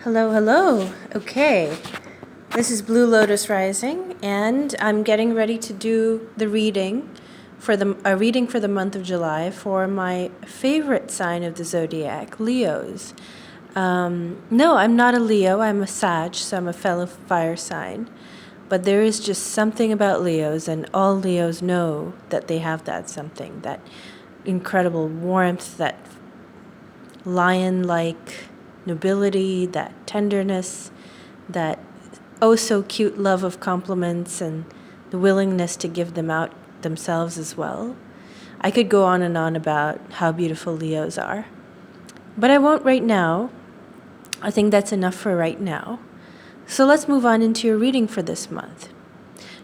Hello, hello. Okay, this is Blue Lotus Rising, and I'm getting ready to do the reading for the month of July for my favorite sign of the zodiac, Leos. No, I'm not a Leo. I'm a Sag, so I'm a fellow fire sign. But there is just something about Leos, and all Leos know that they have that something, that incredible warmth, that lion-like nobility, that tenderness, that oh so cute love of compliments, and the willingness to give them out themselves as well. I could go on and on about how beautiful Leos are, but I won't right now. I think that's enough for right now. So let's move on into your reading for this month.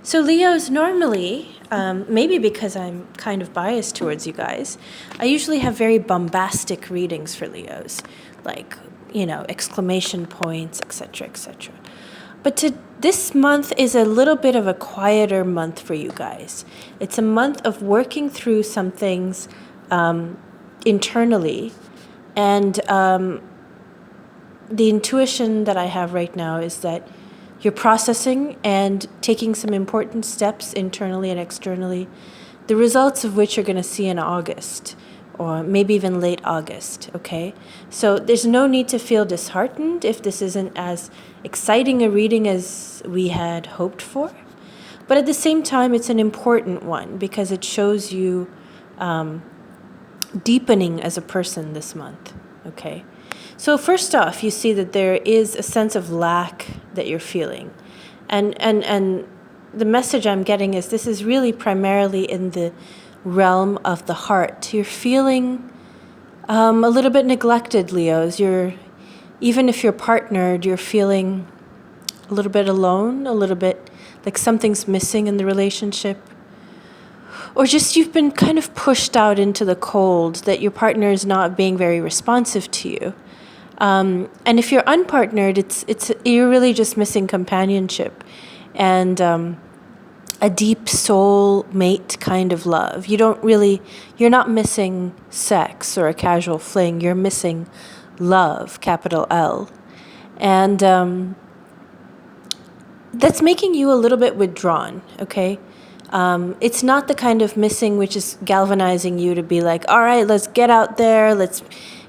So Leos, normally, maybe because I'm kind of biased towards you guys, I usually have very bombastic readings for Leos, like, exclamation points, etc., etc. But this month is a little bit of a quieter month for you guys. It's a month of working through some things internally, and the intuition that I have right now is that you're processing and taking some important steps internally and externally, the results of which you're going to see in August, or maybe even late August, okay? So there's no need to feel disheartened if this isn't as exciting a reading as we had hoped for. But at the same time, it's an important one because it shows you deepening as a person this month, okay? So first off, you see that there is a sense of lack that you're feeling. And the message I'm getting is this is really primarily in the realm of the heart. You're feeling a little bit neglected, Leos. Even if you're partnered, you're feeling a little bit alone, a little bit like something's missing in the relationship. Or just you've been kind of pushed out into the cold, that your partner is not being very responsive to you. And if you're unpartnered, you're really just missing companionship and a deep soul mate kind of love. You're not missing sex or a casual fling. You're missing love, capital L. And that's making you a little bit withdrawn, okay? It's not the kind of missing which is galvanizing you to be like, all right, let's get out there, let's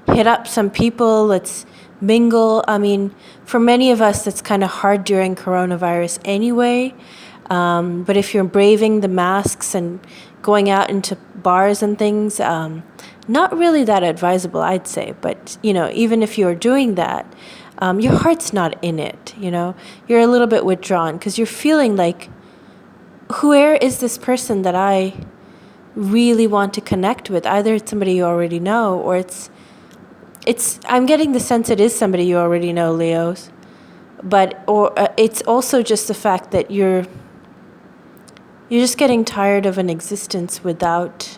hit up some people, let's mingle. I mean, for many of us, that's kind of hard during coronavirus anyway. But if you're braving the masks and going out into bars and things, not really that advisable, I'd say. But, even if you're doing that, your heart's not in it, You're a little bit withdrawn because you're feeling like, where is this person that I really want to connect with? Either it's somebody you already know, or I'm getting the sense it is somebody you already know, Leos. Or it's also just the fact that you're just getting tired of an existence without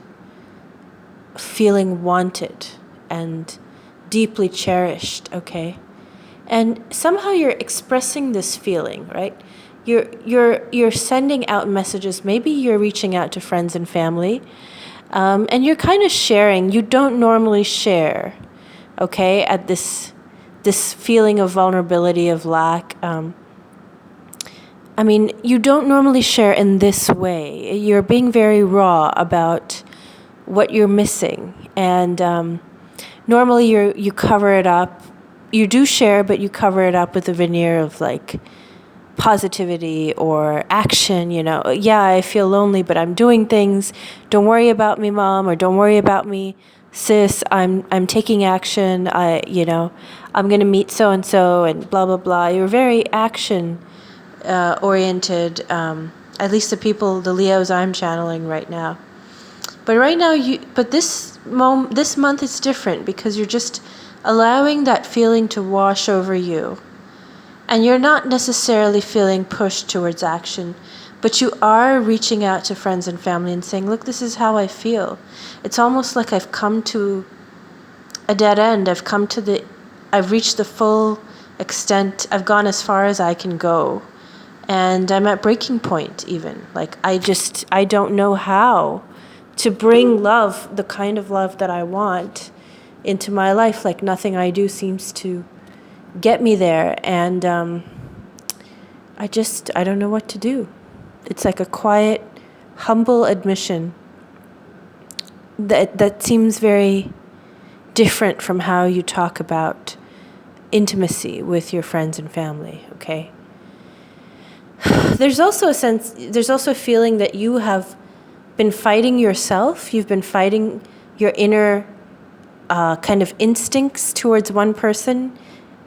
feeling wanted and deeply cherished, okay? And somehow you're expressing this feeling, right? You're sending out messages. Maybe you're reaching out to friends and family, and you're kind of sharing. You don't normally share, okay? At this feeling of vulnerability, of lack. You don't normally share in this way. You're being very raw about what you're missing, and normally you cover it up. You do share, but you cover it up with a veneer of like positivity or action. Yeah, I feel lonely, but I'm doing things. Don't worry about me, Mom, or don't worry about me, sis. I'm taking action. I'm going to meet so and so, and blah blah blah. You're very action oriented. At least the Leos I'm channeling right now. But right now, this month is different because you're just allowing that feeling to wash over you. And you're not necessarily feeling pushed towards action, but you are reaching out to friends and family and saying, look, this is how I feel. It's almost like I've come to a dead end. I've reached the full extent. I've gone as far as I can go. And I'm at breaking point even. Like, I don't know how to bring love, the kind of love that I want, into my life. Like, nothing I do seems to get me there. And I don't know what to do. It's like a quiet, humble admission that seems very different from how you talk about intimacy with your friends and family, okay? There's also a feeling that you have been fighting yourself. You've been fighting your inner kind of instincts towards one person.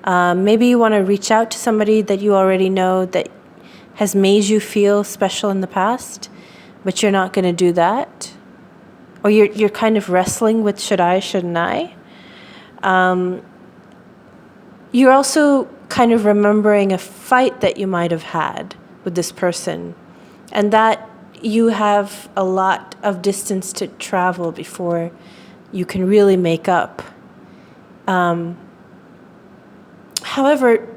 Maybe you want to reach out to somebody that you already know that has made you feel special in the past, but you're not going to do that. Or you're kind of wrestling with should I, shouldn't I? You're also kind of remembering a fight that you might have had with this person, and that you have a lot of distance to travel before you can really make up. However,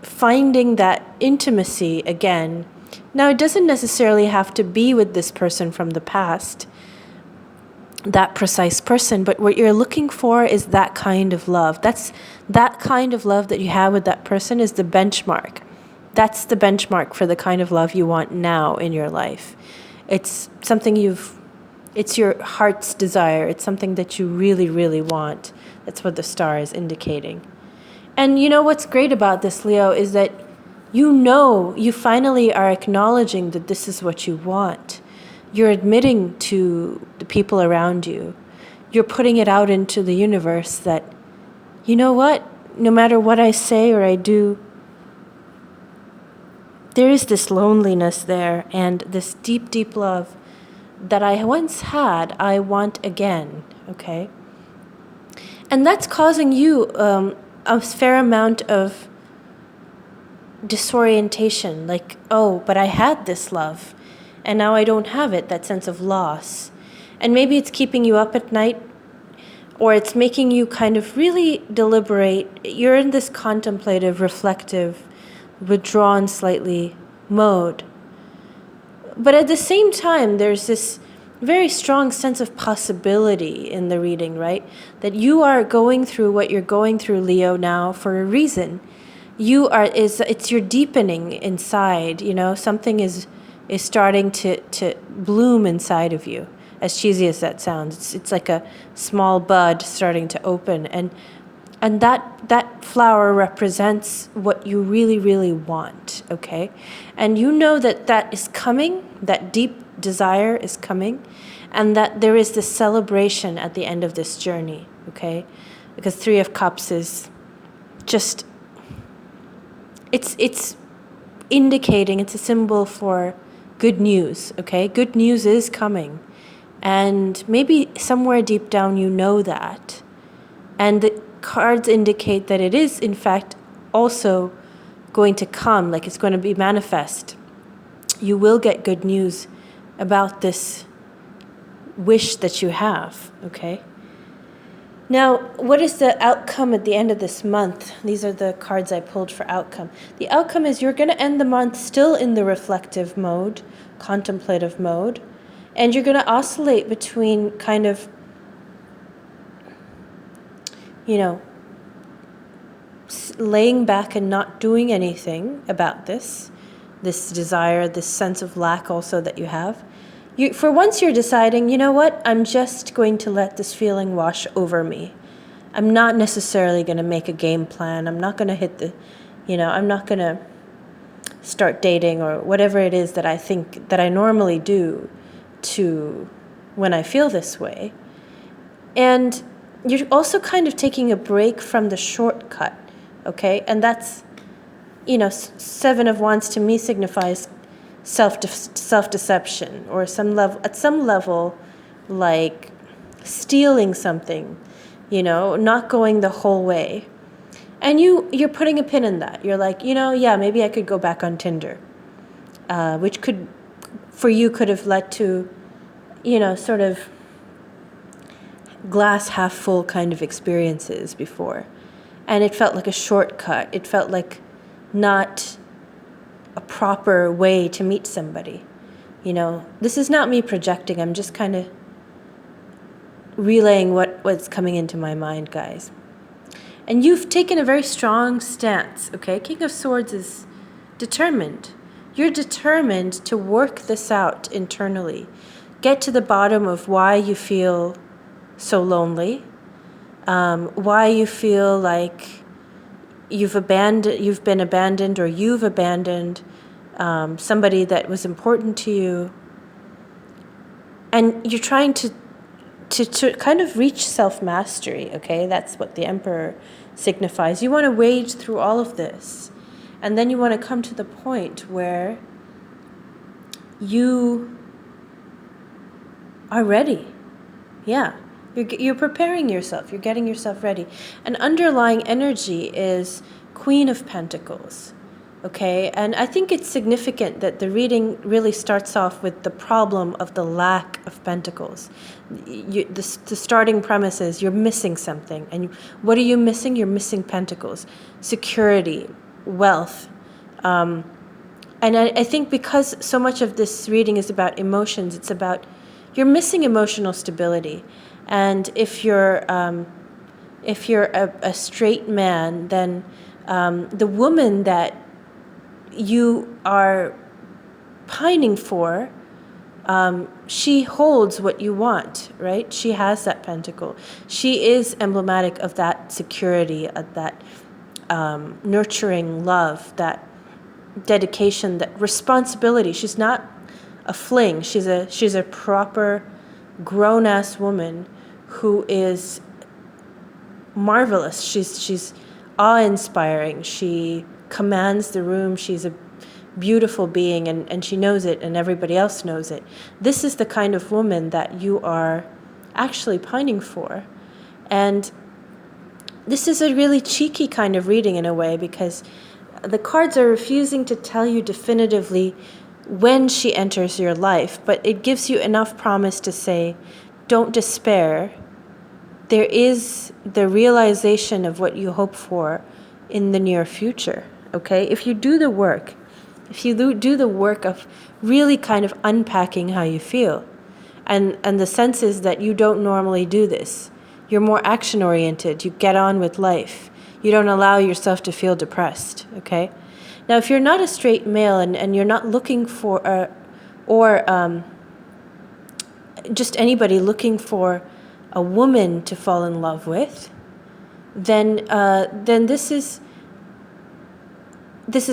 finding that intimacy again, now it doesn't necessarily have to be with this person from the past, that precise person, but what you're looking for is that kind of love. That kind of love that you have with that person is the benchmark. That's the benchmark for the kind of love you want now in your life. It's something it's your heart's desire. It's something that you really, really want. That's what the star is indicating. And you know what's great about this, Leo, is that you finally are acknowledging that this is what you want. You're admitting to the people around you. You're putting it out into the universe that, you know what? No matter what I say or I do, there is this loneliness there and this deep, deep love that I once had, I want again, okay? And that's causing you a fair amount of disorientation, like, oh, but I had this love, and now I don't have it, that sense of loss. And maybe it's keeping you up at night, or it's making you kind of really deliberate. You're in this contemplative, reflective, withdrawn slightly mode. But at the same time, there's this very strong sense of possibility in the reading, right? That you are going through what you're going through, Leo, now for a reason. It's your deepening inside, something is starting to bloom inside of you. As cheesy as that sounds, it's like a small bud starting to open, and that flower represents what you really, really want, okay? And you know that is coming, that deep desire is coming, and that there is this celebration at the end of this journey, okay? Because Three of Cups is just, it's indicating, it's a symbol for good news, okay? Good news is coming. And maybe somewhere deep down you know that. And the cards indicate that it is, in fact, also going to come, like it's going to be manifest. You will get good news about this wish that you have, okay? Now, what is the outcome at the end of this month? These are the cards I pulled for outcome. The outcome is you're going to end the month still in the reflective mode, contemplative mode, and you're going to oscillate between kind of, laying back and not doing anything about this desire, this sense of lack also that you have. For once you're deciding, you know what, I'm just going to let this feeling wash over me. I'm not necessarily going to make a game plan. I'm not going to hit I'm not going to start dating or whatever it is that I think that I normally do to when I feel this way. And you're also kind of taking a break from the shortcut, okay? And that's, Seven of Wands to me signifies self-deception, or at some level, like stealing something, not going the whole way. And you're putting a pin in that. You're like, maybe I could go back on Tinder, which could have led to, sort of glass half full kind of experiences before. And it felt like a shortcut. It felt like not a proper way to meet somebody. This is not me projecting. I'm just kind of relaying what's coming into my mind, guys. And you've taken a very strong stance, okay? King of Swords is determined. You're determined to work this out internally. Get to the bottom of why you feel so lonely, why you feel like you've been abandoned, or you've abandoned somebody that was important to you. And you're trying to kind of reach self-mastery, okay? That's what the Emperor signifies. You want to wade through all of this. And then you want to come to the point where you are ready. Yeah. You're preparing yourself. You're getting yourself ready. An underlying energy is Queen of Pentacles. Okay, and I think it's significant that the reading really starts off with the problem of the lack of pentacles. The starting premise is you're missing something. And what are you missing? You're missing pentacles, security, wealth. And I think because so much of this reading is about emotions, it's about you're missing emotional stability. And if you're a straight man, then the woman that you are pining for, she holds what you want, right? She has that pentacle. She is emblematic of that security, of that nurturing love, that dedication, that responsibility. She's not a fling. She's a proper grown-ass woman who is marvelous. She's awe-inspiring. She commands the room. She's a beautiful being, and she knows it, and everybody else knows it. This is the kind of woman that you are actually pining for. And this is a really cheeky kind of reading in a way, because the cards are refusing to tell you definitively when she enters your life, but it gives you enough promise to say, don't despair. There is the realization of what you hope for in the near future, okay? If you do the work, if you do the work of really kind of unpacking how you feel, and the sense is that you don't normally do this. You're more action-oriented. You get on with life. You don't allow yourself to feel depressed, okay? Now, if you're not a straight male and you're not looking for, just anybody looking for a woman to fall in love with, then this is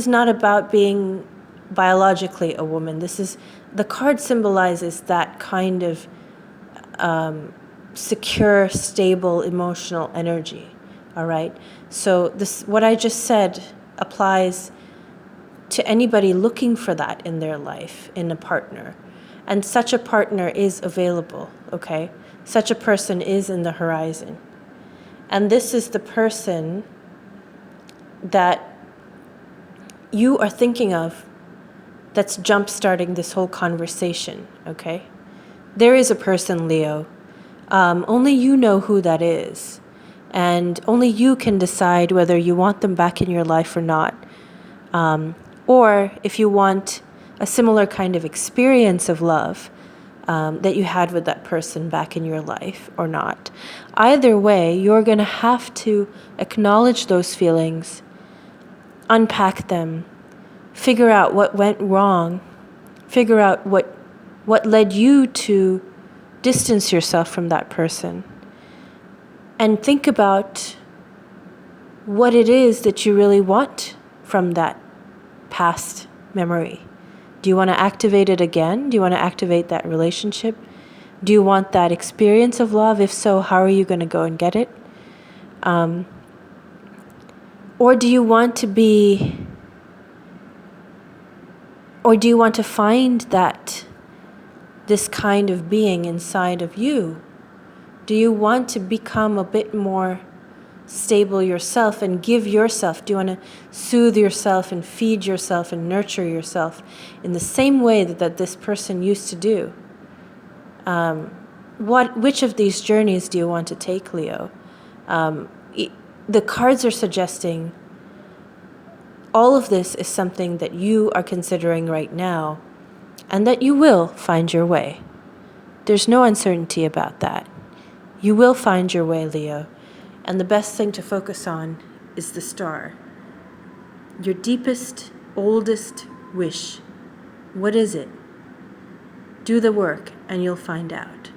not about being biologically a woman. The card symbolizes that kind of secure, stable, emotional energy. All right. So what I just said applies to anybody looking for that in their life, in a partner. And such a partner is available, okay? Such a person is in the horizon. And this is the person that you are thinking of that's jump-starting this whole conversation, okay? There is a person, Leo. Only you know who that is. And only you can decide whether you want them back in your life or not. Or if you want a similar kind of experience of love that you had with that person back in your life or not. Either way, you're going to have to acknowledge those feelings, unpack them, figure out what went wrong, figure out what led you to distance yourself from that person, and think about what it is that you really want from that past memory. Do you want to activate it again? Do you want to activate that relationship? Do you want that experience of love? If so, how are you going to go and get it? Or do you want to find this kind of being inside of you? Do you want to become a bit more stable yourself and give yourself? Do you want to soothe yourself and feed yourself and nurture yourself in the same way that this person used to do? Which of these journeys do you want to take, Leo? The cards are suggesting all of this is something that you are considering right now, and that you will find your way. There's no uncertainty about that. You will find your way, Leo. And the best thing to focus on is the star. Your deepest, oldest wish. What is it? Do the work and you'll find out.